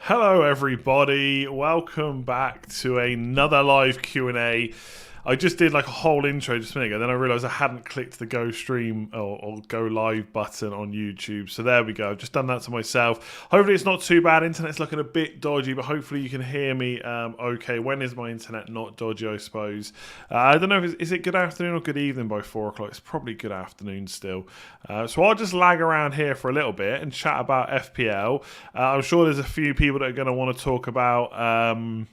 Hello everybody, welcome back to another live Q&A. I just did like a whole intro just a minute ago, then I realised I hadn't clicked the go stream or go live button on YouTube. So there we go, I've just done that to myself. Hopefully it's not too bad, internet's looking a bit dodgy, but hopefully you can hear me okay. When is my internet not dodgy, I suppose? I don't know, is it good afternoon or good evening by 4 o'clock? It's probably good afternoon still. So I'll just lag around here for a little bit and chat about FPL. I'm sure there's a few people that are going to want to talk about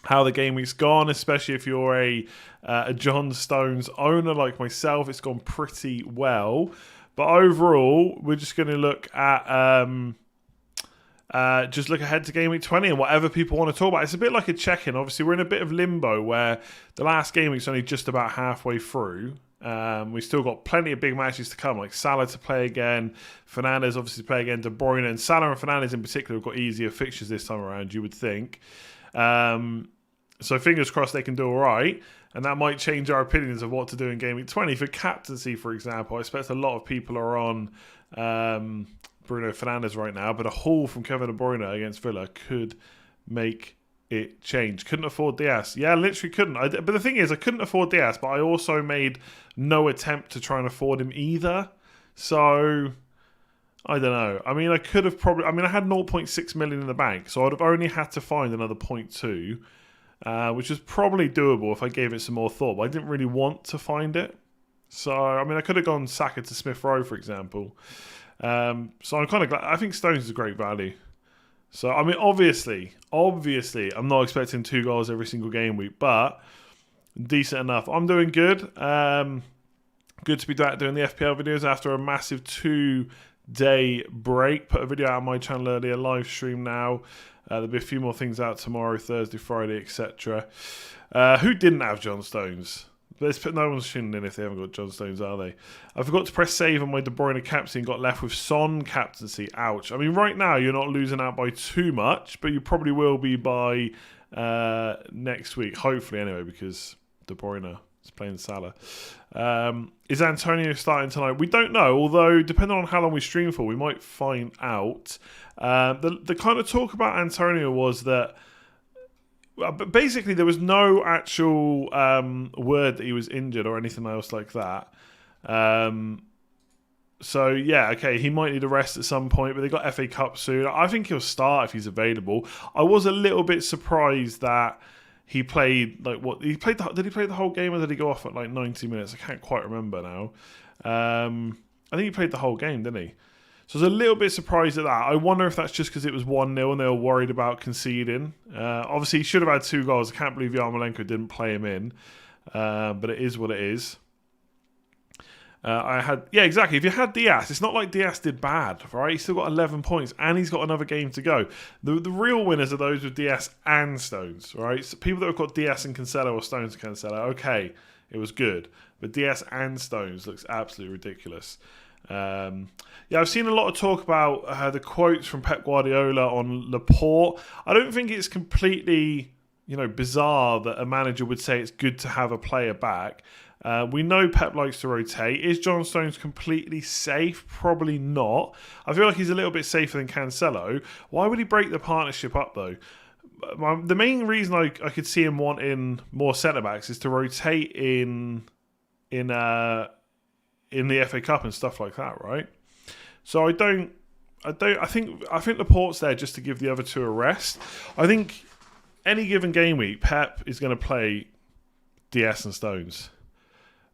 how the game week's gone, especially if you're a John Stones owner like myself. It's gone pretty well, but overall, we're just going to look at just look ahead to game week 20 and whatever people want to talk about. It's a bit like a check-in. Obviously, we're in a bit of limbo where the last game week's only just about halfway through. We've still got plenty of big matches to come, like Salah to play again, Fernandes obviously to play again, De Bruyne, and Salah and Fernandes in particular have got easier fixtures this time around, you would think. So fingers crossed they can do all right, and that might change our opinions of what to do in Game Week 20. For Captaincy, for example, I expect a lot of people are on Bruno Fernandes right now, but a haul from Kevin De Bruyne against Villa could make it change. Couldn't afford Diaz. Yeah, literally couldn't. But the thing is, I couldn't afford Diaz, but I also made no attempt to try and afford him either. So I don't know. I mean, I could have probably... I mean, I had 0.6 million in the bank, so I'd have only had to find another 0.2, which was probably doable if I gave it some more thought, but I didn't really want to find it. So, I mean, I could have gone Saka to Smith Rowe, for example. So I'm kind of glad. I think Stones is a great value. So, I mean, obviously, I'm not expecting 2 goals every single game week, but decent enough. I'm doing good. Good to be back doing the FPL videos after a massive 2-day break. Put a video out on my channel earlier, live stream now. There'll be a few more things out tomorrow, Thursday, Friday, etc. Who didn't have John Stones? No one's tuning in if they haven't got John Stones, are they? I forgot to press save on my De Bruyne captaincy and got left with Son captaincy. Ouch. I mean, right now you're not losing out by too much, but you probably will be by next week. Hopefully, anyway, because De Bruyne is playing Salah. Is Antonio starting tonight? We don't know, although depending on how long we stream for, we might find out. The kind of talk about Antonio was that but basically there was no actual word that he was injured or anything else like that. So yeah, okay, he might need a rest at some point, but they got FA Cup soon. I think he'll start if he's available. I was a little bit surprised that he played did he play the whole game or did he go off at like 90 minutes? I can't quite remember now. I think he played the whole game, didn't he? So I was a little bit surprised at that. I wonder if that's just because it was 1-0 and they were worried about conceding. Obviously, he should have had 2 goals. I can't believe Yarmolenko didn't play him in. But it is what it is. Yeah, exactly. If you had Diaz, it's not like Diaz did bad, right? He's still got 11 points and he's got another game to go. The real winners are those with Diaz and Stones, right? So people that have got Diaz and Cancelo or Stones and Cancelo, okay, it was good. But Diaz and Stones looks absolutely ridiculous. Yeah, I've seen a lot of talk about the quotes from Pep Guardiola on Laporte. I don't think it's completely, bizarre that a manager would say it's good to have a player back. We know Pep likes to rotate. Is John Stones completely safe? Probably not. I feel like he's a little bit safer than Cancelo. Why would he break the partnership up though? The main reason I could see him wanting more centre backs is to rotate in the FA Cup and stuff like that, right? So I think Laporte's there just to give the other 2 a rest. I think any given game week, Pep is going to play Diaz and Stones.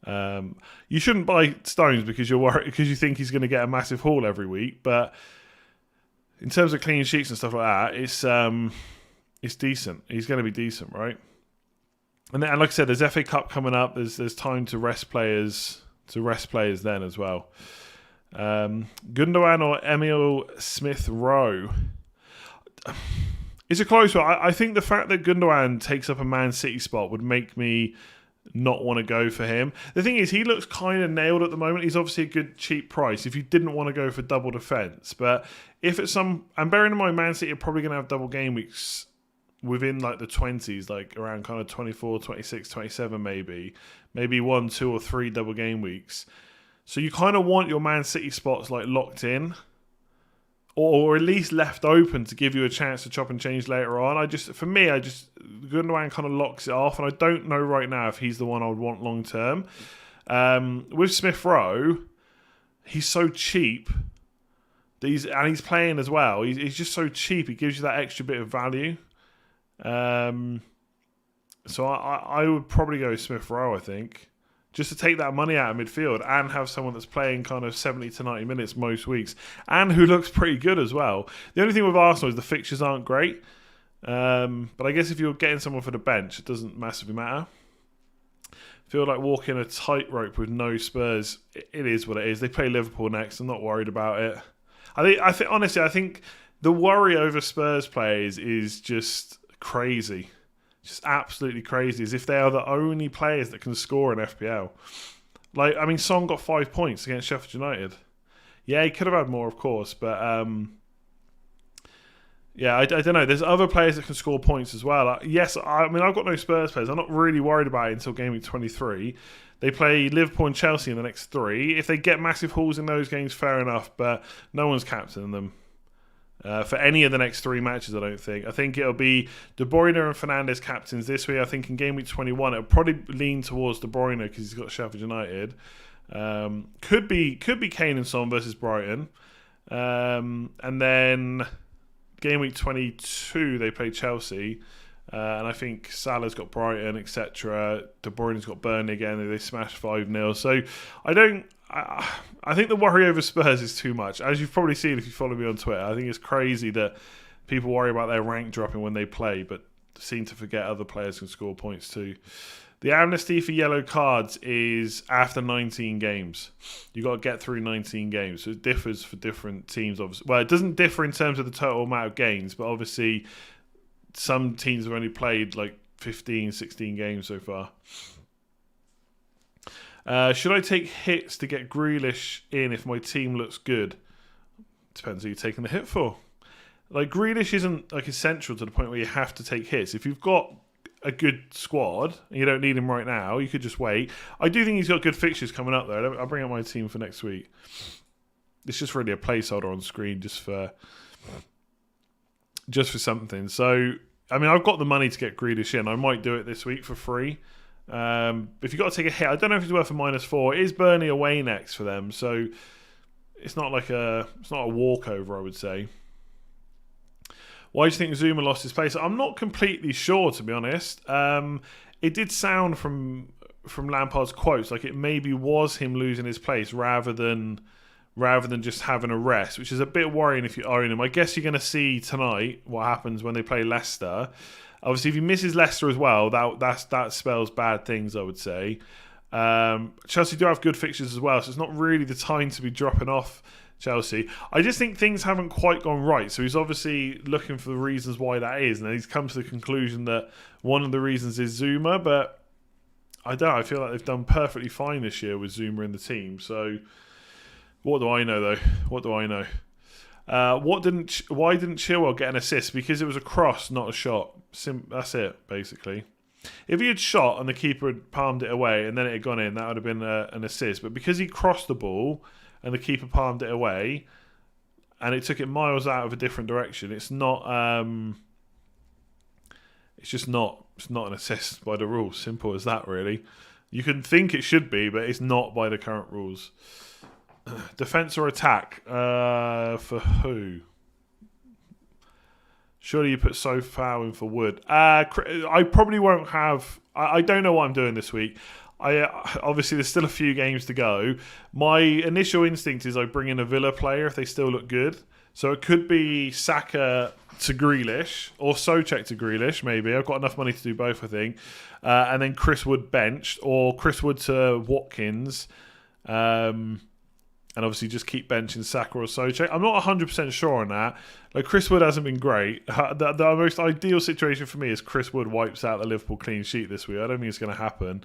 You shouldn't buy Stones because you're worried because you think he's going to get a massive haul every week. But in terms of clean sheets and stuff like that, it's decent. He's going to be decent, right? And like I said, there's FA Cup coming up. There's time to rest players. Then as well. Gundogan or Emil Smith Rowe? It's a close one. I think the fact that Gundogan takes up a Man City spot would make me not want to go for him. The thing is, he looks kind of nailed at the moment. He's obviously a good cheap price if you didn't want to go for double defence. But if it's and bearing in mind, Man City are probably going to have double game weeks within like the 20s, like around kind of 24, 26, 27 maybe 1, 2 or 3 double game weeks. So you kind of want your Man City spots like locked in. or at least left open to give you a chance to chop and change later on. For me, Gundogan kind of locks it off, and I don't know right now if he's the one I would want long term. With Smith Rowe, he's so cheap. He's playing as well. He's just so cheap. He gives you that extra bit of value. So I would probably go Smith Rowe, I think, just to take that money out of midfield and have someone that's playing kind of 70 to 90 minutes most weeks and who looks pretty good as well. The only thing with Arsenal is the fixtures aren't great. But I guess if you're getting someone for the bench, it doesn't massively matter. Feel like walking a tightrope with no Spurs. It is what it is. They play Liverpool next. I'm not worried about it. I think honestly, I think the worry over Spurs players is just crazy. Just absolutely crazy, as if they are the only players that can score in FPL. Like, I mean, Son got 5 points against Sheffield United. Yeah, he could have had more, of course, but yeah, I don't know. There's other players that can score points as well. Yes, I mean, I've got no Spurs players. I'm not really worried about it until game week 23. They play Liverpool and Chelsea in the next 3. If they get massive hauls in those games, fair enough, but no one's captaining them. For any of the next 3 matches, I don't think. I think it'll be De Bruyne and Fernandes captains this week. I think in game week 21, it'll probably lean towards De Bruyne because he's got Sheffield United. Could be Kane and Son versus Brighton. And then game week 22, they play Chelsea. And I think Salah's got Brighton, etc. De Bruyne's got Burnley again. They smashed 5-0. So I think the worry over Spurs is too much. As you've probably seen if you follow me on Twitter, I think it's crazy that people worry about their rank dropping when they play, but seem to forget other players can score points too. The amnesty for yellow cards is after 19 games. You've got to get through 19 games. So it differs for different teams, obviously. Well, it doesn't differ in terms of the total amount of games, but obviously some teams have only played like 15, 16 games so far. Should I take hits to get Grealish in if my team looks good? Depends who you're taking the hit for. Like, Grealish isn't like essential to the point where you have to take hits. If you've got a good squad and you don't need him right now, you could just wait. I do think he's got good fixtures coming up though. I'll bring up my team for next week. It's just really a placeholder on screen just for something. So, I mean, I've got the money to get Grealish in. I might do it this week for free. If you've got to take a hit, I don't know if it's worth a -4. It is Burnley away next for them, so it's not a walkover, I would say. Why do you think Zuma lost his place? I'm not completely sure, to be honest. It did sound from Lampard's quotes like it maybe was him losing his place rather than just having a rest, which is a bit worrying if you own him. I guess you're going to see tonight what happens when they play Leicester. Obviously, if he misses Leicester as well, that spells bad things, I would say. Chelsea do have good fixtures as well, so it's not really the time to be dropping off Chelsea. I just think things haven't quite gone right, so he's obviously looking for the reasons why that is, and he's come to the conclusion that one of the reasons is Zuma, but I don't know, I feel like they've done perfectly fine this year with Zuma in the team, so what do I know, though? What do I know? Why didn't Chilwell get an assist? Because it was a cross, not a shot. That's it, basically. If he had shot and the keeper had palmed it away and then it had gone in, that would have been an assist. But because he crossed the ball and the keeper palmed it away and it took it miles out of a different direction, it's not. It's not an assist by the rules. Simple as that, really. You can think it should be, but it's not by the current rules. Defense or attack? For who? Surely you put Sofao in for Wood. I probably won't have. I don't know what I'm doing this week. Obviously there's still a few games to go. My initial instinct is I bring in a Villa player if they still look good. So it could be Saka to Grealish or Souček to Grealish. Maybe I've got enough money to do both. I think, and then Chris Wood benched or Chris Wood to Watkins. And obviously just keep benching Saka or Souček. I'm not 100% sure on that. Like, Chris Wood hasn't been great. The most ideal situation for me is Chris Wood wipes out the Liverpool clean sheet this week. I don't think it's going to happen.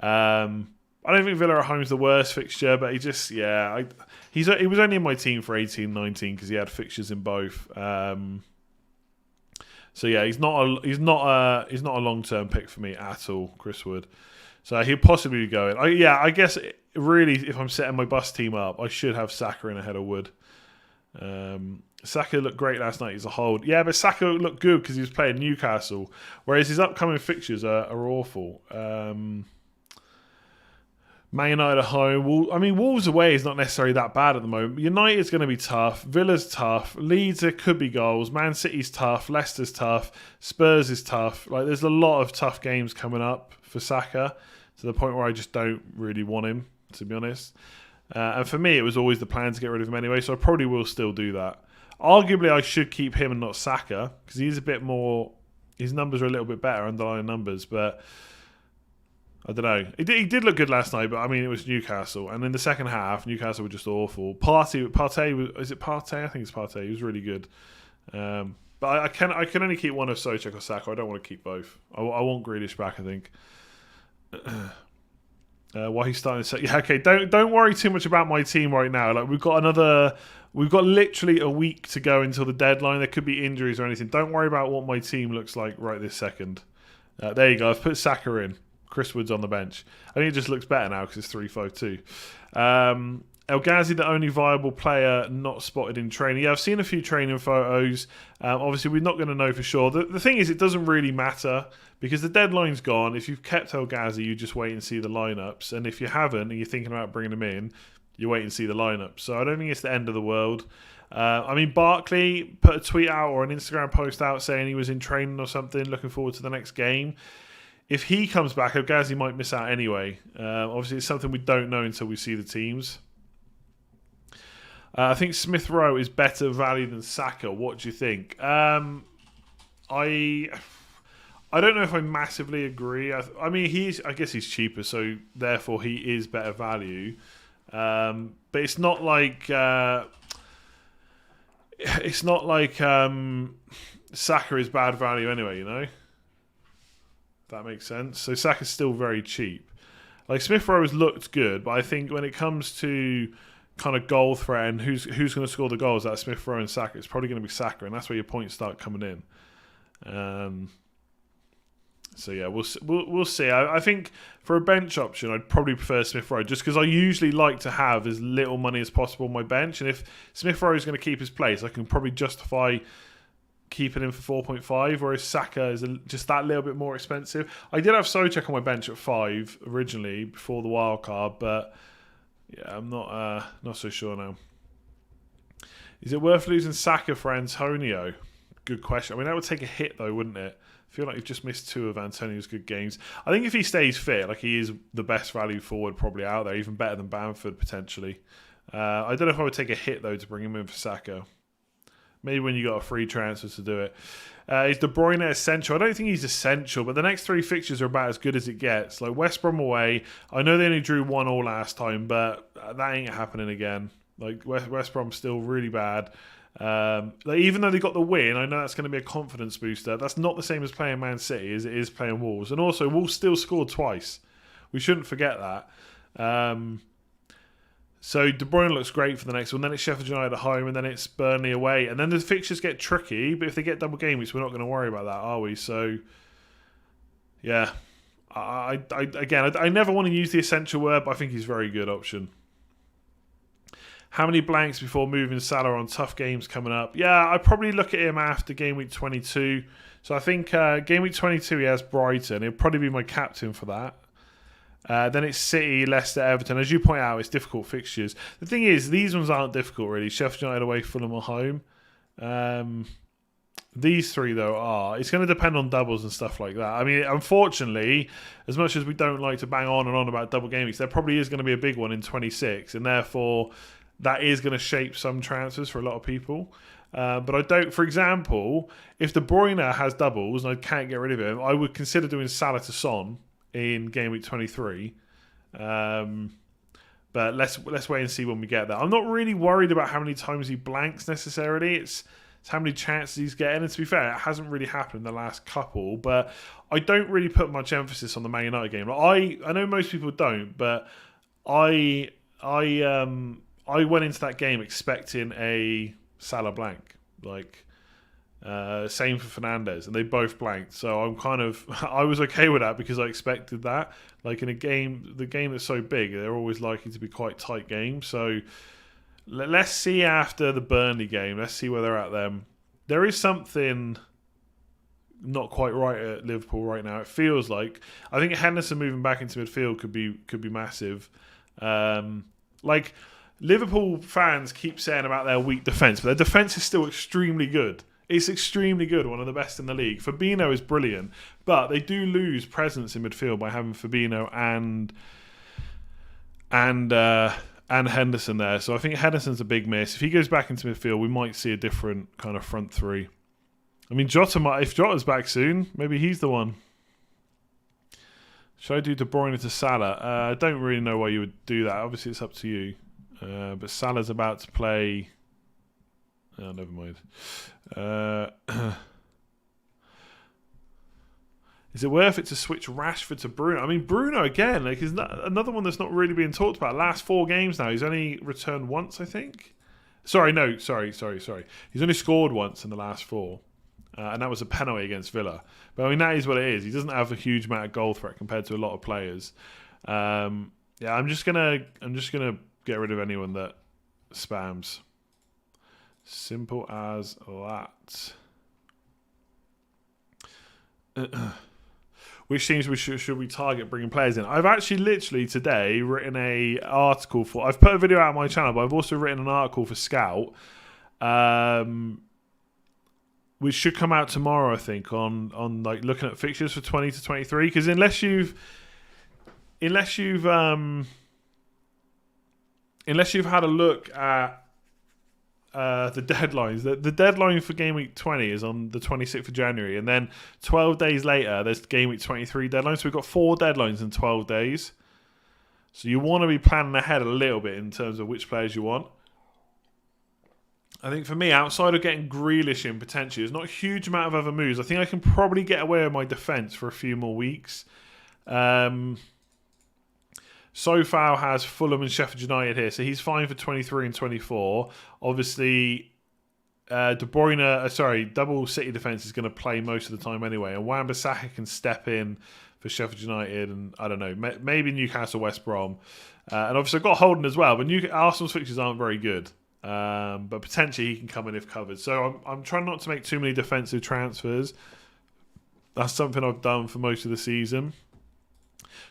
I don't think Villa at home is the worst fixture, but he was only in my team for 18-19 because he had fixtures in both. So yeah, he's not a long-term pick for me at all, Chris Wood. So he'll possibly be going. I guess really, if I'm setting my bus team up, I should have Saka in ahead of Wood. Saka looked great last night. He's a hold. Yeah, but Saka looked good because he was playing Newcastle, whereas his upcoming fixtures are awful. Man United at home. I mean, Wolves away is not necessarily that bad at the moment. United's going to be tough. Villa's tough. Leeds, there could be goals. Man City's tough. Leicester's tough. Spurs is tough. Like, there's a lot of tough games coming up for Saka, to the point where I just don't really want him, to be honest. And for me, it was always the plan to get rid of him anyway, so I probably will still do that. Arguably, I should keep him and not Saka, because he's a bit more... His numbers are a little bit better, underlying numbers, but I don't know. He did look good last night, but I mean, it was Newcastle. And in the second half, Newcastle were just awful. Partey, is it Partey? I think it's Partey. He was really good. But I can only keep one of Souček or Saka. I don't want to keep both. I want Grealish back, I think. Why he's starting to say, yeah, okay, don't worry too much about my team right now. Like, we've got literally a week to go until the deadline. There could be injuries or anything. Don't worry about what my team looks like right this second. There you go. I've put Saka in. Chris Wood's on the bench. I think it just looks better now because it's 3-5-2. El Ghazi, the only viable player not spotted in training. Yeah, I've seen a few training photos. Obviously, we're not going to know for sure. The thing is, it doesn't really matter because the deadline's gone. If you've kept El Ghazi, you just wait and see the lineups. And if you haven't and you're thinking about bringing him in, you wait and see the lineups. So I don't think it's the end of the world. I mean, Barkley put a tweet out or an Instagram post out saying he was in training or something, looking forward to the next game. If he comes back, El Ghazi might miss out anyway. Obviously, it's something we don't know until we see the teams. I think Smith Rowe is better value than Saka. What do you think? I don't know if I massively agree. I mean, I guess he's cheaper, so therefore he is better value. But it's not like Saka is bad value anyway. You know, if that makes sense. So Saka's still very cheap. Like, Smith Rowe has looked good, but I think when it comes to kind of goal threat and who's going to score the goals, that Smith Rowe and Saka, it's probably going to be Saka, and that's where your points start coming in. So yeah, we'll see. I think for a bench option, I'd probably prefer Smith Rowe, just because I usually like to have as little money as possible on my bench, and if Smith Rowe is going to keep his place, I can probably justify keeping him for 4.5, whereas Saka is just that little bit more expensive. I did have Souček on my bench at 5 originally before the wild card, but yeah, I'm not so sure now. Is it worth losing Saka for Antonio? Good question. I mean, that would take a hit though, wouldn't it? I feel like you've just missed 2 of Antonio's good games. I think if he stays fit, like, he is the best value forward probably out there, even better than Bamford potentially. I don't know if I would take a hit though to bring him in for Saka. Maybe when you got a free transfer to do it. Is De Bruyne essential? I don't think he's essential, but the next 3 fixtures are about as good as it gets. Like, West Brom away, I know they only drew 1-1 last time, but that ain't happening again. Like, West Brom's still really bad. Like, even though they got the win, I know that's going to be a confidence booster. That's not the same as playing Man City as it is playing Wolves. And also, Wolves still scored twice. We shouldn't forget that. So De Bruyne looks great for the next one. Then it's Sheffield United at home, and then it's Burnley away. And then the fixtures get tricky, but if they get double game weeks, we're not going to worry about that, are we? So, yeah. I never want to use the essential word, but I think he's a very good option. How many blanks before moving Salah on tough games coming up? Yeah, I'd probably look at him after game week 22. So I think game week 22 he has Brighton. He'll probably be my captain for that. Then it's City, Leicester, Everton. As you point out, it's difficult fixtures. The thing is, these ones aren't difficult, really. Sheffield United away, Fulham at home. These 3, though, are. It's going to depend on doubles and stuff like that. I mean, unfortunately, as much as we don't like to bang on and on about double game weeks, there probably is going to be a big one in 26, and therefore that is going to shape some transfers for a lot of people. But I don't, for example, if De Bruyne has doubles and I can't get rid of him, I would consider doing Salah to Son in game week 23. But let's wait and see when we get there. I'm not really worried about how many times he blanks necessarily. It's how many chances he's getting. And to be fair, it hasn't really happened in the last couple. But I don't really put much emphasis on the Man United game. Like, I know most people don't, but I went into that game expecting a Salah blank. Like, same for Fernandes, and they both blanked. So I was okay with that because I expected that. Like, in the game that's so big, they're always likely to be quite tight games. So Let's see after the Burnley game. Let's see where they're at then. There is something not quite right at Liverpool right now. It feels like I think Henderson moving back into midfield could be massive. Like Liverpool fans keep saying about their weak defence, but their defence is still extremely good. It's extremely good, one of the best in the league. Fabinho is brilliant, but they do lose presence in midfield by having Fabinho and Henderson there. So I think Henderson's a big miss. If he goes back into midfield, we might see a different kind of front three. I mean, if Jota's back soon, maybe he's the one. Should I do De Bruyne to Salah? I don't really know why you would do that. Obviously, it's up to you. But Salah's about to play... Oh, never mind. Is it worth it to switch Rashford to Bruno? I mean, Bruno, again, like, is another one that's not really being talked about. Last 4 games now, he's only returned once, I think. Sorry. He's only scored once in the last 4. And that was a penalty against Villa. But I mean, that is what it is. He doesn't have a huge amount of goal threat compared to a lot of players. I'm just gonna get rid of anyone that spams. Simple as that. Which teams should we target bringing players in? I've actually literally today written a article for... I've put a video out on my channel, but I've also written an article for Scout, which should come out tomorrow, I think, on like looking at fixtures for 20 to 23. Because unless you've had a look at the deadlines. The deadline for Game Week 20 is on the 26th of January, and then 12 days later, there's Game Week 23 deadline. So we've got 4 deadlines in 12 days. So you want to be planning ahead a little bit in terms of which players you want. I think for me, outside of getting Grealish in potentially, there's not a huge amount of other moves. I think I can probably get away with my defence for a few more weeks. Sofao has Fulham and Sheffield United here, so he's fine for 23 and 24. Obviously, De Bruyne, double City defence is going to play most of the time anyway, and Wan-Bissaka can step in for Sheffield United, and I don't know, maybe Newcastle, West Brom, and obviously I've got Holden as well. But Arsenal's fixtures aren't very good, but potentially he can come in if covered. So I'm trying not to make too many defensive transfers. That's something I've done for most of the season.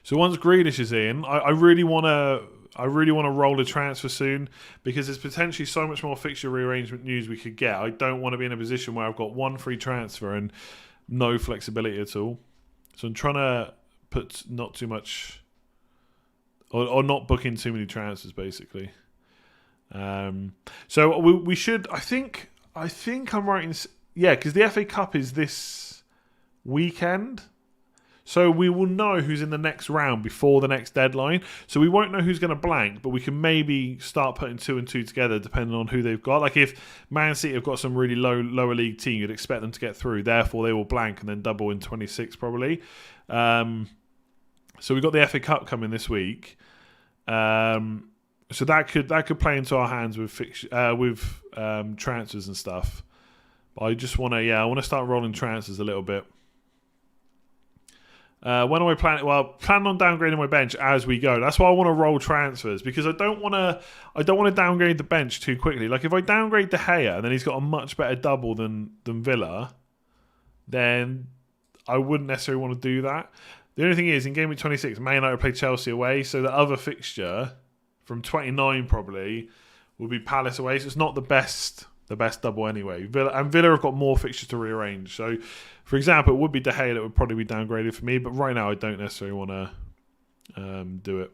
So once Grealish is in, I really want to roll a transfer soon, because there's potentially so much more fixture rearrangement news we could get. I don't want to be in a position where I've got one free transfer and no flexibility at all. So I'm trying to put not too much, or not book in too many transfers, basically. So we should. I think I'm right in. Yeah, because the FA Cup is this weekend. So we will know who's in the next round before the next deadline. So we won't know who's going to blank, but we can maybe start putting 2 and 2 together depending on who they've got. Like if Man City have got some really lower league team, you'd expect them to get through. Therefore, they will blank and then double in 26 probably. So we've got the FA Cup coming this week. So that could play into our hands with transfers and stuff. But I just want to start rolling transfers a little bit. When am I planning? Well, planning on downgrading my bench as we go. That's why I want to roll transfers, because I don't want to downgrade the bench too quickly. Like if I downgrade De Gea and then he's got a much better double than Villa, then I wouldn't necessarily want to do that. The only thing is, in Game Week 26, Man United play Chelsea away, so the other fixture from 29 probably will be Palace away. So it's not the best double anyway. Villa have got more fixtures to rearrange. So, for example, it would be De Gea that would probably be downgraded for me, but right now I don't necessarily want to do it.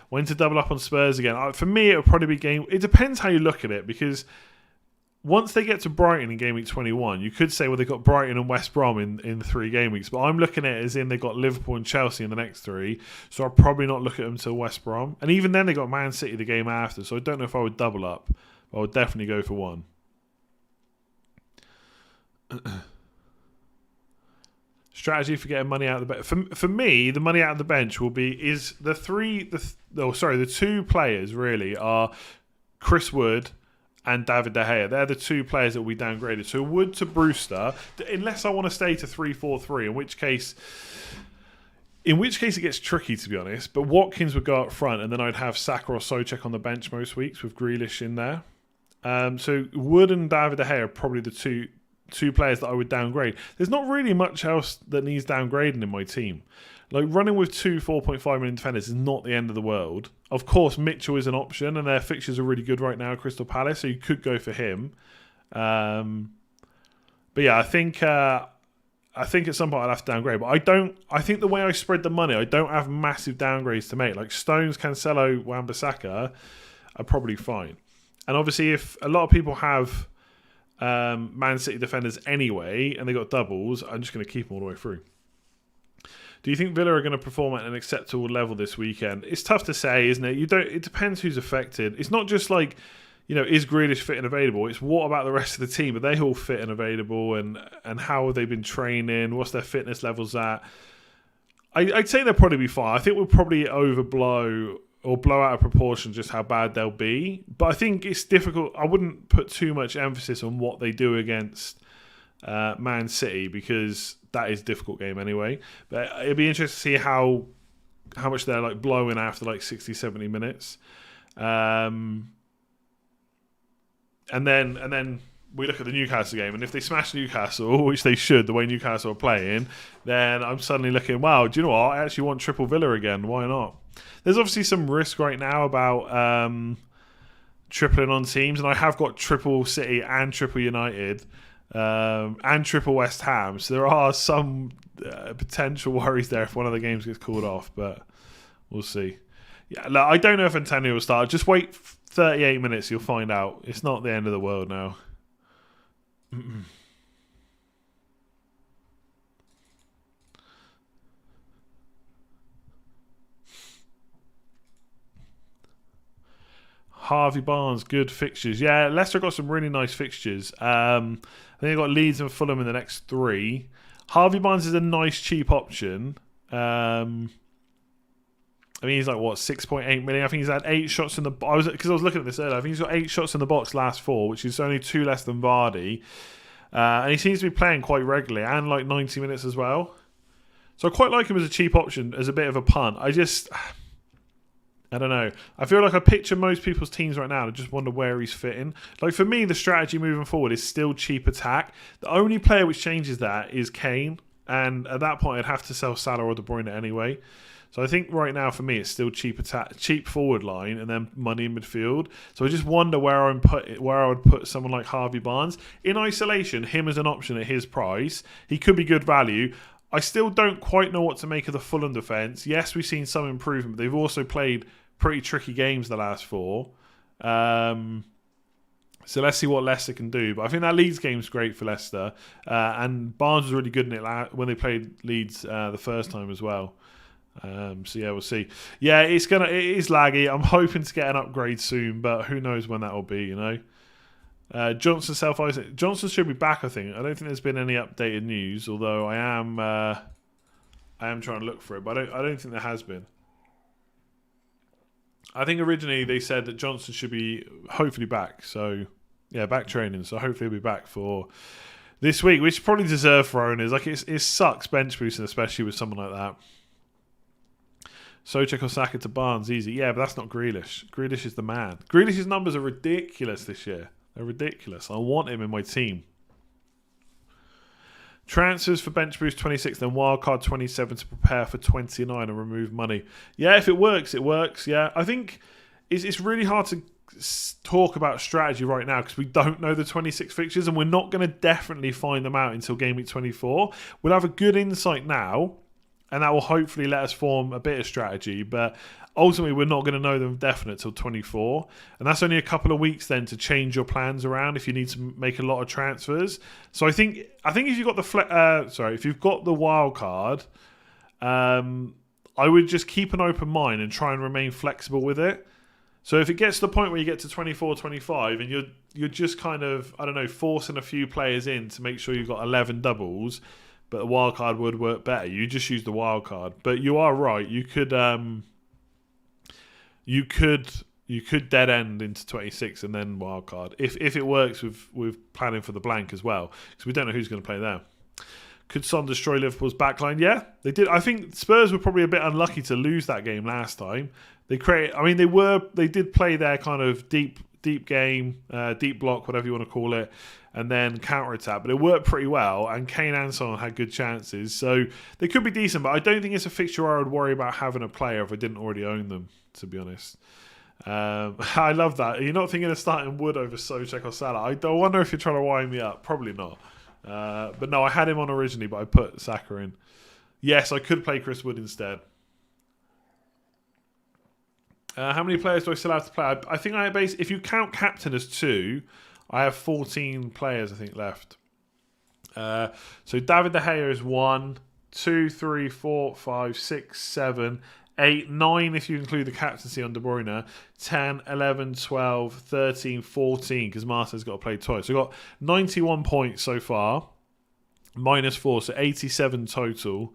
When to double up on Spurs again? For me, it would probably be game... It depends how you look at it, because once they get to Brighton in Game Week 21, you could say, well, they've got Brighton and West Brom in 3 game weeks, but I'm looking at it as in they've got Liverpool and Chelsea in the next 3, so I'll probably not look at them until West Brom. And even then, they got Man City the game after, so I don't know if I would double up, but I would definitely go for one. Strategy for getting money out of the bench. For me, the money out of the bench will be the 2 players really are Chris Wood and David De Gea. They're the 2 players that we downgraded. So Wood to Brewster, unless I want to stay to 3-4-3, in which case In which case it gets tricky, to be honest. But Watkins would go up front, and then I'd have Saka or Souček on the bench most weeks with Grealish in there. So Wood and David De Gea are probably the two players that I would downgrade. There's not really much else that needs downgrading in my team. Like, running with two 4.5 million defenders is not the end of the world. Of course, Mitchell is an option, and their fixtures are really good right now at Crystal Palace, so you could go for him. But yeah, I think at some point I'll have to downgrade. But I think the way I spread the money, I don't have massive downgrades to make. Like Stones, Cancelo, Wan-Bissaka are probably fine. And obviously, if a lot of people have Man City defenders anyway, and they got doubles, I'm just going to keep them all the way through. Do you think Villa are going to perform at an acceptable level this weekend? It's tough to say, isn't it? It depends who's affected. It's not just like, is Grealish fit and available? It's what about the rest of the team? Are they all fit and available? And how have they been training? What's their fitness levels at? I'd say they'll probably be fine. I think we'll probably overblow or blow out of proportion just how bad they'll be. But I think it's difficult. I wouldn't put too much emphasis on what they do against Man City, because that is a difficult game anyway. But it'd be interesting to see how much they're like blowing after like 60, 70 minutes. And then we look at the Newcastle game, and if they smash Newcastle, which they should, the way Newcastle are playing, then I'm suddenly looking, wow, do you know what? I actually want triple Villa again. Why not? There's obviously some risk right now about tripling on teams, and I have got triple City and triple United and triple West Ham. So there are some potential worries there if one of the games gets called off, but we'll see. Yeah, look, I don't know if Antonio will start. Just wait 38 minutes, you'll find out. It's not the end of the world now. Harvey Barnes, good fixtures. Yeah, Leicester got some really nice fixtures. I think they've got Leeds and Fulham in the next 3. Harvey Barnes is a nice, cheap option. I mean, he's like, 6.8 million? I think he's had 8 shots in the box. Because I was looking at this earlier. I think he's got 8 shots in the box last 4, which is only 2 less than Vardy. And he seems to be playing quite regularly, and like 90 minutes as well. So I quite like him as a cheap option, as a bit of a punt. I don't know. I feel like I picture most people's teams right now and just wonder where he's fitting. Like, for me, the strategy moving forward is still cheap attack. The only player which changes that is Kane. And at that point, I'd have to sell Salah or De Bruyne anyway. So I think right now, for me, it's still cheap attack, cheap forward line, and then money in midfield. So I just wonder where I would put someone like Harvey Barnes. In isolation, him as an option at his price, he could be good value. I still don't quite know what to make of the Fulham defence. Yes, we've seen some improvement, but they've also played pretty tricky games the last 4. So let's see what Leicester can do. But I think that Leeds game's great for Leicester. And Barnes was really good in it when they played Leeds the first time as well. So yeah, we'll see. Yeah, it is laggy. I'm hoping to get an upgrade soon, but who knows when that will be, Johnson self-isolate. Johnson should be back, I think. I don't think there's been any updated news, although I am trying to look for it, but I don't think there has been. I think originally they said that Johnson should be hopefully back. So, yeah, back training. So hopefully he'll be back for this week, which probably deserved for owners. Like, it sucks bench boosting, especially with someone like that. Souček or Saka to Barnes, easy. Yeah, but that's not Grealish. Grealish is the man. Grealish's numbers are ridiculous this year. They're ridiculous. I want him in my team. Transfers for bench boost 26, then wildcard 27 to prepare for 29 and remove money. Yeah, if it works, it works. Yeah, I think it's really hard to talk about strategy right now because we don't know the 26 fixtures, and we're not going to definitely find them out until game week 24. We'll have a good insight now, and that will hopefully let us form a bit of strategy, but ultimately we're not going to know them definite till 24, and that's only a couple of weeks then to change your plans around if you need to make a lot of transfers. So I think if you've got if you've got the wild card, I would just keep an open mind and try and remain flexible with it. So if it gets to the point where you get to 24, 25 and you're just kind of, I don't know, forcing a few players in to make sure you've got 11 doubles, but the wild card would work better, you just use the wild card. But you are right, you could dead end into 26 and then wildcard if it works with planning for the blank as well, because we don't know who's going to play there. Could Son destroy Liverpool's backline? Yeah, they did. I think Spurs were probably a bit unlucky to lose that game last time. They did play their kind of deep game, deep block, whatever you want to call it, and then counter-attack. But it worked pretty well, and Kane and Son had good chances. So they could be decent, but I don't think it's a fixture where I would worry about having a player if I didn't already own them, to be honest. I love that. You're not thinking of starting Wood over Souček or Salah. I don't wonder if you're trying to wind me up. Probably not. But no, I had him on originally, but I put Saka in. Yes, I could play Chris Wood instead. How many players do I still have to play? I think if you count captain as 2, I have 14 players, I think, left. So David De Gea is 1, 2, 3, 4, 5, 6, 7, 8, 9 if you include the captaincy on De Bruyne, 10, 11, 12, 13, 14 because Martin's got to play twice. So I've got 91 points so far, minus 4, so 87 total.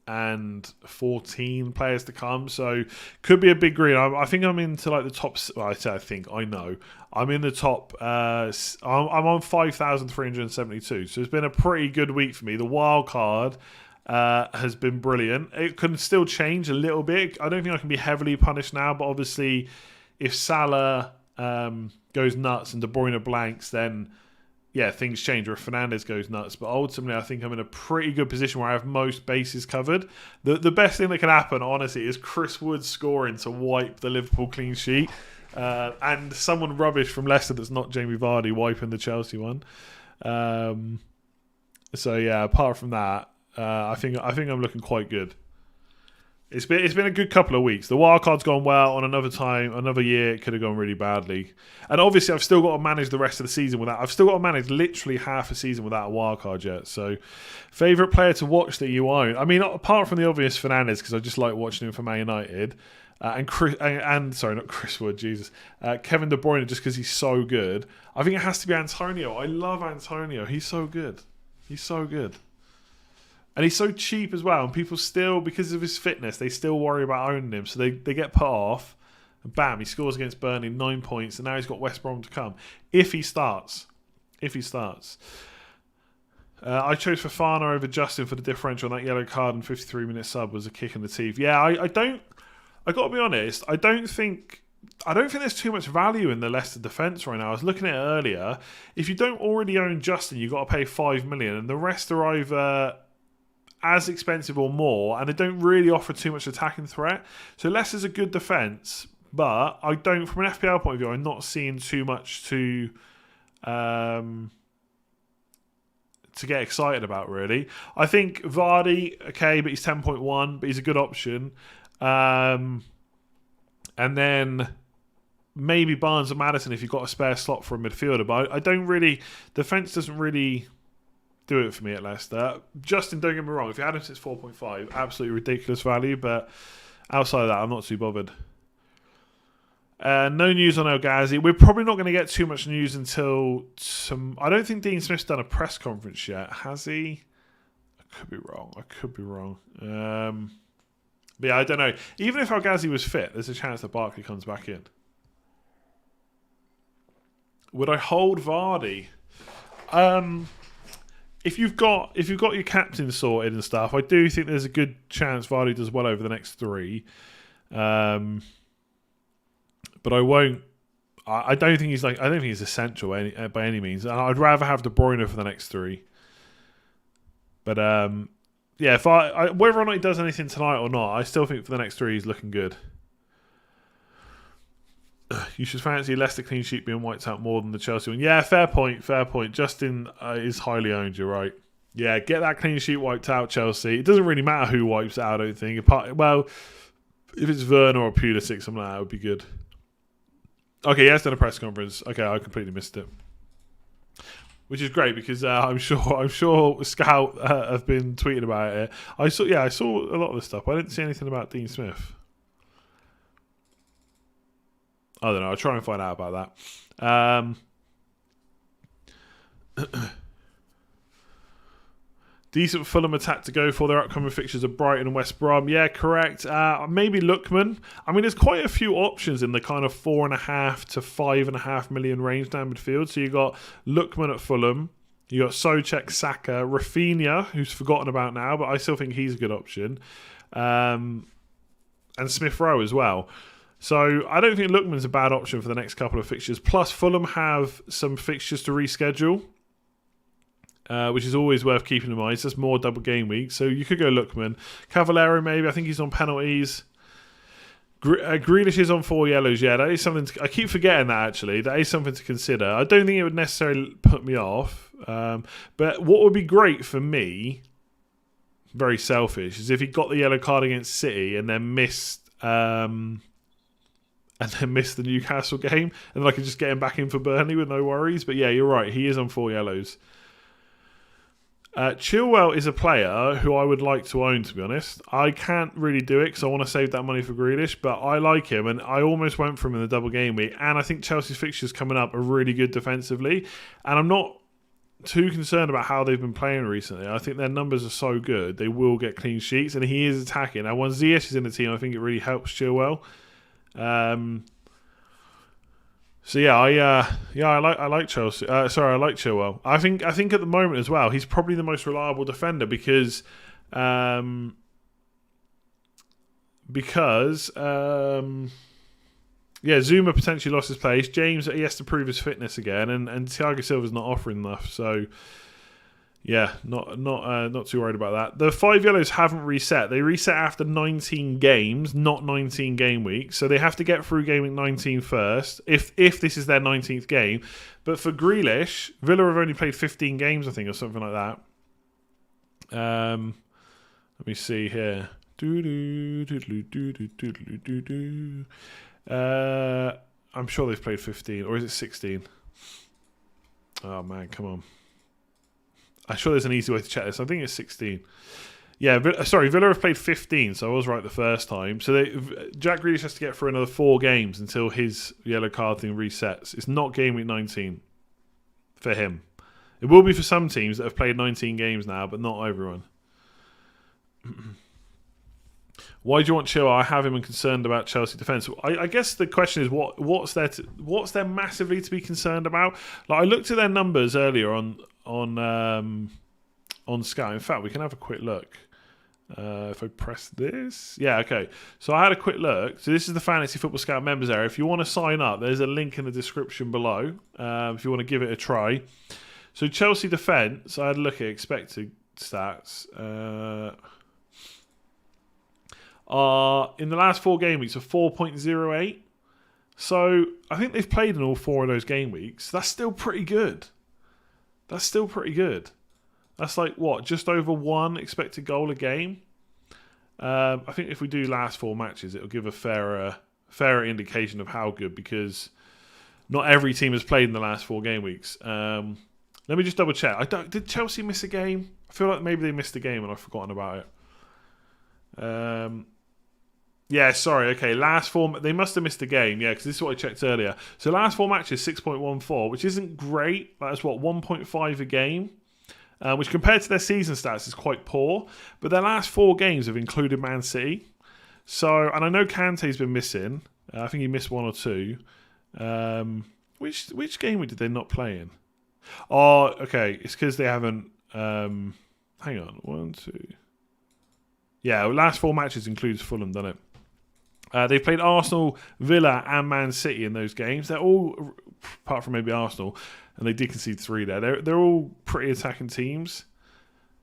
And 14 players to come, so could be a big green. I think I'm into like the top. Well, I know I'm in the top. I'm on 5,372, so it's been a pretty good week for me. The wild card has been brilliant. It can still change a little bit. I don't think I can be heavily punished now, but obviously, if Salah goes nuts and De Bruyne blanks, then yeah, things change, or if Fernandes goes nuts. But ultimately, I think I'm in a pretty good position where I have most bases covered. The best thing that can happen, honestly, is Chris Wood scoring to wipe the Liverpool clean sheet. And someone rubbish from Leicester that's not Jamie Vardy wiping the Chelsea one. So, yeah, apart from that, I think I'm looking quite good. It's been a good couple of weeks. The wildcard's gone well. On another year, it could have gone really badly. And obviously, I've still got to manage the rest of the season without. I've still got to manage literally half a season without a wildcard yet. So, favourite player to watch that you own? I mean, apart from the obvious Fernandes, because I just like watching him for Man United, not Chris Wood, Jesus, Kevin De Bruyne, just because he's so good. I think it has to be Antonio. I love Antonio. He's so good. And he's so cheap as well. And people still, because of his fitness, they still worry about owning him. So they get put off. And bam, he scores against Burnley, 9 points. And now he's got West Brom to come. If he starts. I chose Fofana over Justin for the differential. And that yellow card and 53-minute sub was a kick in the teeth. Yeah, I got to be honest. I don't think there's too much value in the Leicester defence right now. I was looking at it earlier. If you don't already own Justin, you've got to pay $5 million. And the rest are either as expensive or more, and they don't really offer too much attacking threat. So Leicester's a good defence, but from an FPL point of view, I'm not seeing too much to get excited about, really. I think Vardy, okay, but he's 10.1, but he's a good option. And then maybe Barnes and Maddison if you've got a spare slot for a midfielder, but I don't really, defence doesn't really do it for me at Leicester. Justin, don't get me wrong, if you had him since 4.5, absolutely ridiculous value, but outside of that, I'm not too bothered. No news on El Ghazi. We're probably not going to get too much news until I don't think Dean Smith's done a press conference yet. Has he? I could be wrong. But yeah, I don't know. Even if El Ghazi was fit, there's a chance that Barkley comes back in. Would I hold Vardy? If you've got your captain sorted and stuff, I do think there's a good chance Vardy does well over the next 3. But I won't. I don't think he's essential by any means. I'd rather have De Bruyne for the next 3. But yeah, if whether or not he does anything tonight or not, I still think for the next 3 he's looking good. You should fancy Leicester clean sheet being wiped out more than the Chelsea one. Yeah, fair point. Justin is highly owned, you're right. Yeah, get that clean sheet wiped out, Chelsea. It doesn't really matter who wipes it out, I don't think. If it's Werner or Pulisic, something like that would be good. Okay, he has done a press conference. Okay, I completely missed it. Which is great because I'm sure Scout have been tweeting about it. I saw a lot of this stuff. I didn't see anything about Dean Smith. I don't know. I'll try and find out about that. Decent Fulham attack to go for. Their upcoming fixtures are Brighton and West Brom. Yeah, correct. Maybe Lookman. I mean, there's quite a few options in the kind of 4.5 to 5.5 million range down midfield. So you got Lookman at Fulham. You got Souček, Saka, Rafinha, who's forgotten about now, but I still think he's a good option, and Smith Rowe as well. So I don't think Lookman's a bad option for the next couple of fixtures. Plus, Fulham have some fixtures to reschedule, which is always worth keeping in mind. It's just more double game week, so you could go Lookman. Cavallero maybe. I think he's on penalties. Grealish is on 4 yellows. Yeah, that is something. I keep forgetting that actually. That is something to consider. I don't think it would necessarily put me off. But what would be great for me, very selfish, is if he got the yellow card against City and then missed. And then miss the Newcastle game, and then I can just get him back in for Burnley with no worries. But yeah, you're right. He is on 4 yellows. Chilwell is a player who I would like to own, to be honest. I can't really do it because I want to save that money for Grealish, but I like him, and I almost went for him in the double game week. And I think Chelsea's fixtures coming up are really good defensively, and I'm not too concerned about how they've been playing recently. I think their numbers are so good, they will get clean sheets, and he is attacking. Now, when Ziyech is in the team, I think it really helps Chilwell. So yeah, I like Chelsea. I like Chilwell. I think at the moment as well, he's probably the most reliable defender because Zuma potentially lost his place. James, he has to prove his fitness again, and Thiago Silva's not offering enough. So yeah, not too worried about that. The 5 yellows haven't reset. They reset after 19 games, not 19 game weeks. So they have to get through game week 19 first, if this is their 19th game. But for Grealish, Villa have only played 15 games, I think, or something like that. Let me see here. I'm sure they've played 15, or is it 16? Oh man, come on. I'm sure there's an easy way to check this. I think it's 16. Yeah, Villa have played 15, so I was right the first time. So Jack Grealish has to get through another 4 games until his yellow card thing resets. It's not game week 19 for him. It will be for some teams that have played 19 games now, but not everyone. Why do you want Chilwell? I have him and concerned about Chelsea defence. I guess the question is what's there massively to be concerned about? Like I looked at their numbers earlier on Sky. In fact, we can have a quick look. If I press this, yeah, okay. So I had a quick look. So this is the Fantasy Football Scout members area. If you want to sign up, there's a link in the description below. If you want to give it a try. So Chelsea defence, I had a look at expected stats. In the last 4 game weeks, are 4.08. So I think they've played in all 4 of those game weeks. That's still pretty good. That's like, what, just over 1 expected goal a game? I think if we do last 4 matches, it'll give a fairer indication of how good, because not every team has played in the last 4 game weeks. Let me just double check. Did Chelsea miss a game? I feel like maybe they missed a game and I've forgotten about it. Yeah, sorry. Okay, last 4... They must have missed a game, yeah, because this is what I checked earlier. So last 4 matches, 6.14, which isn't great. That's, 1.5 a game, which compared to their season stats is quite poor. But their last 4 games have included Man City. So, and I know Kante's been missing. I think he missed 1 or 2. Which game did they not play in? Oh, okay. It's because they haven't... hang on. 1, 2... Yeah, last 4 matches includes Fulham, doesn't it? They've played Arsenal, Villa and Man City in those games. They're all, apart from maybe Arsenal, and they did concede 3 there. They're all pretty attacking teams.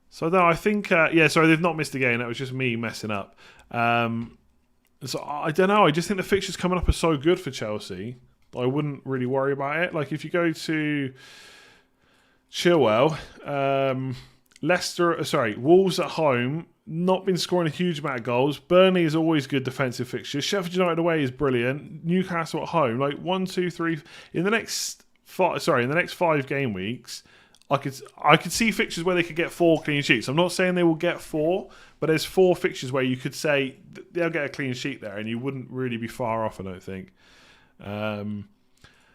So no, I think, sorry, they've not missed a game. That was just me messing up. So I don't know. I just think the fixtures coming up are so good for Chelsea. I wouldn't really worry about it. Like if you go to Chilwell, Wolves at home, not been scoring a huge amount of goals. Burnley is always good defensive fixtures. Sheffield United away is brilliant. Newcastle at home, like 1, 2, 3 in the next 5 game weeks. I could see fixtures where they could get 4 clean sheets. I'm not saying they will get 4, but there's 4 fixtures where you could say they'll get a clean sheet there, and you wouldn't really be far off, I don't think.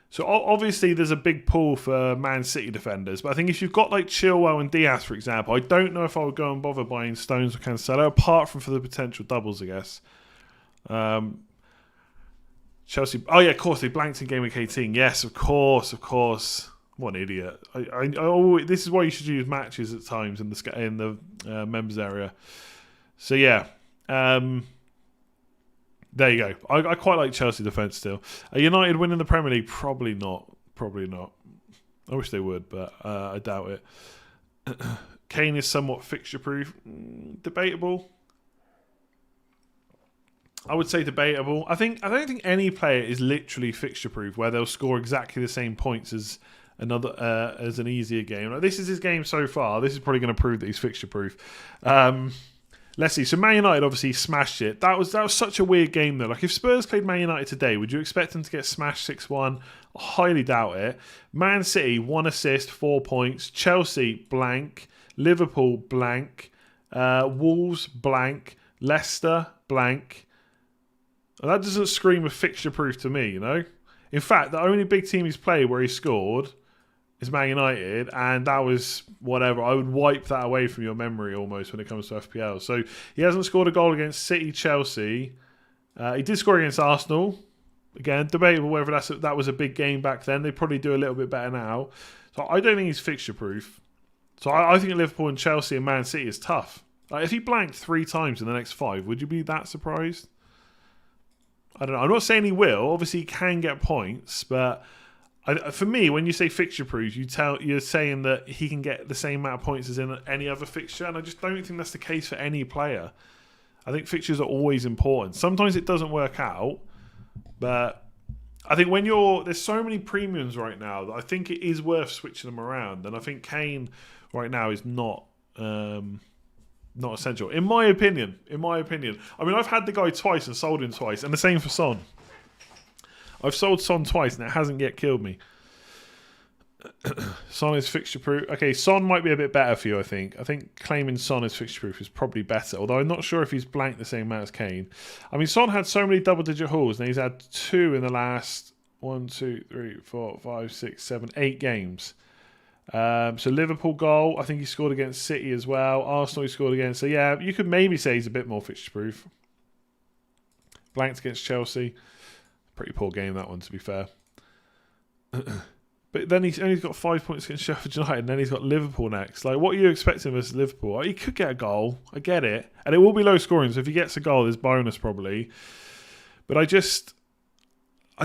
So obviously there's a big pull for Man City defenders, but I think if you've got like Chilwell and Diaz, for example, I don't know if I would go and bother buying Stones or Cancelo, apart from for the potential doubles, I guess. Chelsea, oh yeah, of course, they blanked in game week 18. Yes, of course. What an idiot! This is why you should use matches at times in the members area. So yeah, there you go. I quite like Chelsea defence still. Are United winning the Premier League? Probably not. Probably not. I wish they would, but I doubt it. Kane is somewhat fixture proof. Debatable. I would say debatable. I don't think any player is literally fixture proof where they'll score exactly the same points as as an easier game. Like, this is his game so far. This is probably going to prove that he's fixture proof. Let's see. So Man United obviously smashed it. That was such a weird game though. Like if Spurs played Man United today, would you expect them to get smashed 6-1? I highly doubt it. Man City 1 assist, 4 points. Chelsea blank. Liverpool blank. Wolves blank. Leicester blank. That doesn't scream of fixture proof to me, you know. In fact, the only big team he's played where he scored is Man United, and that was whatever. I would wipe that away from your memory almost when it comes to FPL. So he hasn't scored a goal against City, Chelsea. He did score against Arsenal. Again, debatable whether that was a big game back then. They probably do a little bit better now. So I don't think he's fixture proof. So I think Liverpool and Chelsea and Man City is tough. Like if he blanked 3 times in the next 5, would you be that surprised? I don't know. I'm not saying he will. Obviously, he can get points, but for me, when you say fixture proof, you're saying that he can get the same amount of points as in any other fixture, and I just don't think that's the case for any player. I think fixtures are always important. Sometimes it doesn't work out, but I think when there's so many premiums right now that I think it is worth switching them around, and I think Kane right now is not essential, in my opinion. I mean, I've had the guy twice and sold him twice, and the same for Son. I've sold Son twice, and it hasn't yet killed me. Son is fixture proof. Okay, Son might be a bit better for you, I think. I think claiming Son as fixture proof is probably better, although I'm not sure if he's blanked the same amount as Kane. I mean, Son had so many double-digit hauls, and he's had 2 in the last 1, 2, 3, 4, 5, 6, 7, 8 games. So Liverpool goal, I think he scored against City as well. Arsenal he scored against. So yeah, you could maybe say he's a bit more fixture proof. Blanked against Chelsea. Pretty poor game that one, to be fair. But then he's only got 5 points against Sheffield United, and then he's got Liverpool next. Like, what are you expecting versus Liverpool? He could get a goal. I get it. And it will be low scoring, so if he gets a goal, there's bonus probably. But I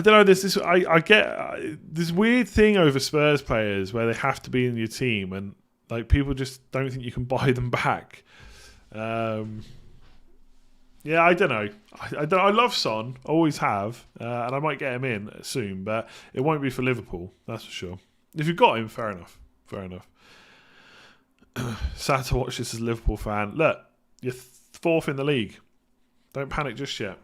don't know. I get this weird thing over Spurs players where they have to be in your team, and like people just don't think you can buy them back. Yeah, I don't know. I love Son, always have, and I might get him in soon, but it won't be for Liverpool, that's for sure. If you've got him, fair enough. Sad to watch this as a Liverpool fan. Look, you're 4th in the league. Don't panic just yet.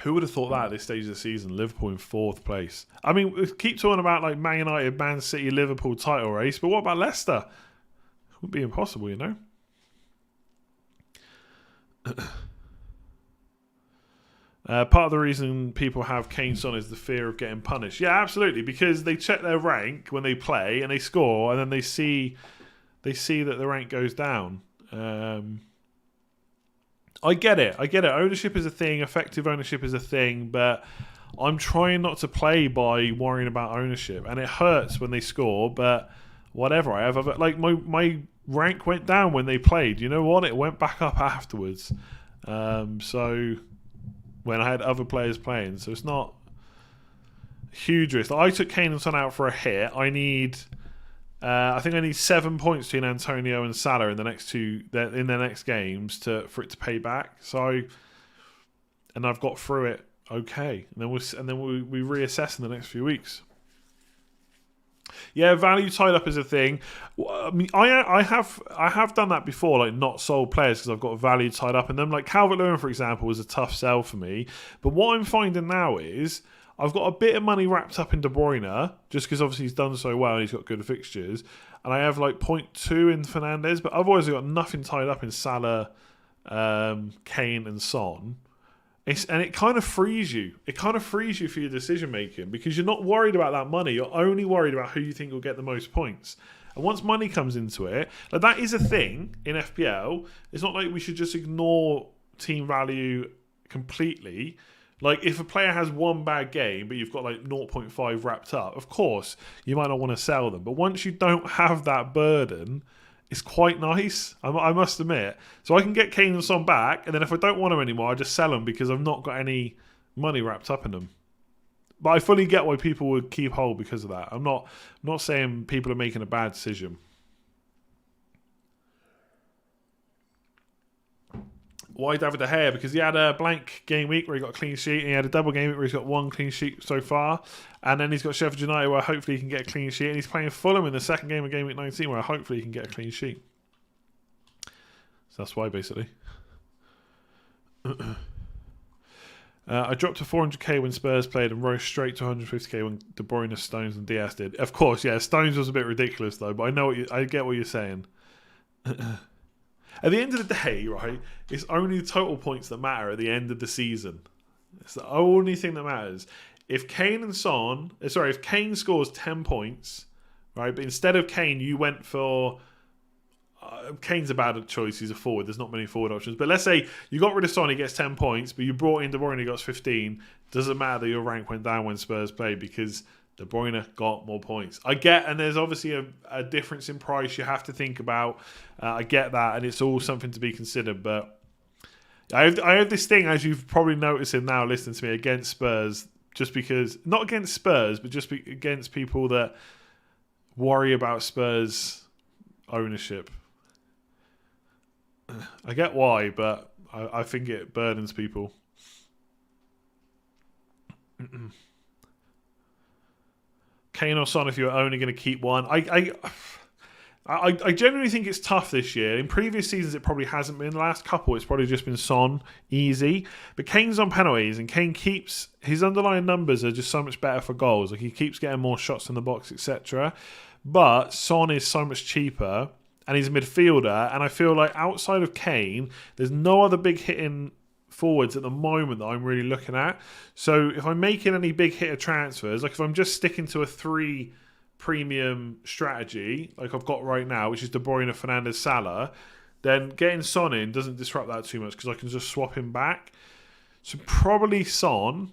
Who would have thought that at this stage of the season? Liverpool in 4th place. I mean, we keep talking about like Man United, Man City, Liverpool title race, but what about Leicester? It would be impossible, you know? Part of the reason people have Kane Son is the fear of getting punished. Yeah, absolutely, because they check their rank when they play and they score, and then they see that the rank goes down. I get it. Ownership is a thing. Effective ownership is a thing, but I'm trying not to play by worrying about ownership, and it hurts when they score. But whatever, I have like my rank went down when they played. You know what? It went back up afterwards. So when I had other players playing, so it's not a huge risk. I took Kane and Son out for a hit. I think I need 7 points between Antonio and Salah in the next games for it to pay back. So, and I've got through it okay, and then we reassess in the next few weeks. Yeah, value tied up is a thing. I mean, I have done that before, like not sold players because I've got value tied up in them. Like Calvert-Lewin, for example, was a tough sell for me. But what I'm finding now is I've got a bit of money wrapped up in De Bruyne, just because obviously he's done so well and he's got good fixtures. And I have like 0.2 in Fernandes, but otherwise I've got nothing tied up in Salah, Kane and Son. And it kind of frees you. It kind of frees you for your decision making because you're not worried about that money. You're only worried about who you think will get the most points. And once money comes into it, like that is a thing in FPL. It's not like we should just ignore team value completely. Like, if a player has one bad game, but you've got like 0.5 wrapped up, of course, you might not want to sell them. But once you don't have that burden, it's quite nice, I must admit. So I can get Kane and Son back, and then if I don't want them anymore, I just sell them because I've not got any money wrapped up in them. But I fully get why people would keep hold because of that. I'm not saying people are making a bad decision. Why David De Gea? Because he had a blank game week where he got a clean sheet, and he had a double game week where he's got one clean sheet so far, and then he's got Sheffield United where hopefully he can get a clean sheet, and he's playing Fulham in the second game of game week 19 where hopefully he can get a clean sheet. So that's why, basically. I dropped to 400k when Spurs played and rose straight to 150k when De Bruyne, Stones and Diaz did. Of course, yeah, Stones was a bit ridiculous though, but I get what you're saying. At the end of the day, right, it's only the total points that matter at the end of the season. It's the only thing that matters. If Kane scores 10 points, right, but instead of Kane, you went for... Kane's a bad choice, he's a forward. There's not many forward options. But let's say you got rid of Son, he gets 10 points, but you brought in De Bruyne, he got 15. Doesn't matter that your rank went down when Spurs played because De Bruyne got more points. I get, and there's obviously a difference in price you have to think about. I get that, and it's all something to be considered. But I have this thing, as you've probably noticed it now, listening to me, against Spurs, just because, not against Spurs, but just against people that worry about Spurs ownership. I get why, but I think it burdens people. Kane or Son if you're only going to keep one. I genuinely think it's tough this year. In previous seasons, it probably hasn't been. The last couple, it's probably just been Son, easy. But Kane's on penalties, and Kane keeps... His underlying numbers are just so much better for goals. Like, he keeps getting more shots in the box, etc. But Son is so much cheaper, and he's a midfielder, and I feel like outside of Kane, there's no other big hitting forwards at the moment that I'm really looking at. So if I'm making any big hitter transfers, like if I'm just sticking to a 3 premium strategy, like I've got right now, which is De Bruyne, Fernandes, Salah, then getting Son in doesn't disrupt that too much because I can just swap him back. So probably Son,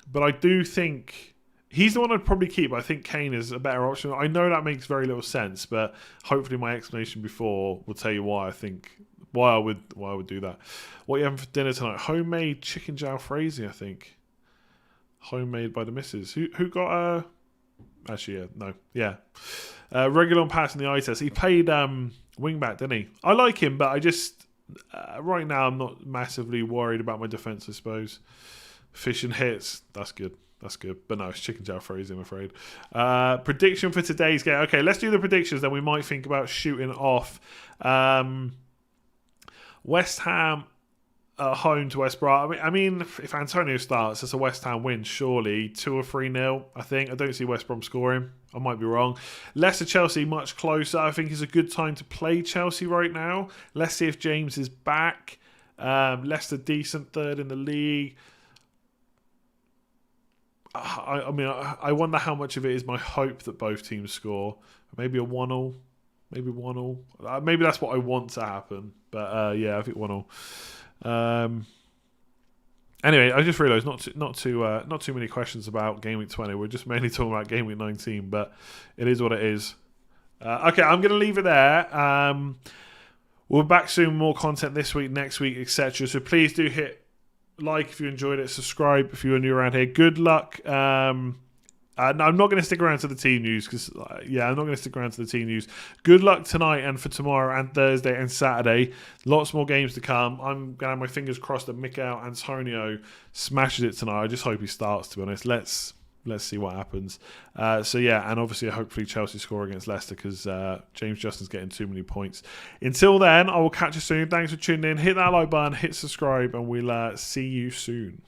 but I do think... He's the one I'd probably keep. I think Kane is a better option. I know that makes very little sense, but hopefully my explanation before will tell you why I would do that. What are you having for dinner tonight? Homemade chicken jalfrezi, I think. Homemade by the missus. Who got actually, yeah, no. Yeah. Regular on passing the eye test. He played wing back, didn't he? I like him, but I just right now I'm not massively worried about my defence, I suppose. Fish and hits, that's good. That's good. But no, it's chicken jalfrezi, I'm afraid. Prediction for today's game. Okay, let's do the predictions, then we might think about shooting off. West Ham at home to West Brom. I mean, if Antonio starts, it's a West Ham win, surely. 2 or 3-0, I think. I don't see West Brom scoring. I might be wrong. Leicester-Chelsea, much closer. I think it's a good time to play Chelsea right now. Let's see if James is back. Leicester, decent third in the league. I mean, I wonder how much of it is my hope that both teams score. Maybe a 1-0. Maybe 1-0. Maybe that's what I want to happen. But yeah, I think 1-0. Anyway, I just realised not too many questions about Game Week 20. We're just mainly talking about Game Week 19, but it is what it is. Okay, I'm going to leave it there. We'll be back soon, more content this week, next week, etc. So please do hit like if you enjoyed it, subscribe if you're new around here. Good luck. No, I'm not going to stick around to the team news because, I'm not going to stick around to the team news. Good luck tonight and for tomorrow and Thursday and Saturday. Lots more games to come. I'm going to have my fingers crossed that Mikel Antonio smashes it tonight. I just hope he starts, to be honest. Let's see what happens. And obviously, hopefully Chelsea score against Leicester because James Justin's getting too many points. Until then, I will catch you soon. Thanks for tuning in. Hit that like button, hit subscribe, and we'll see you soon.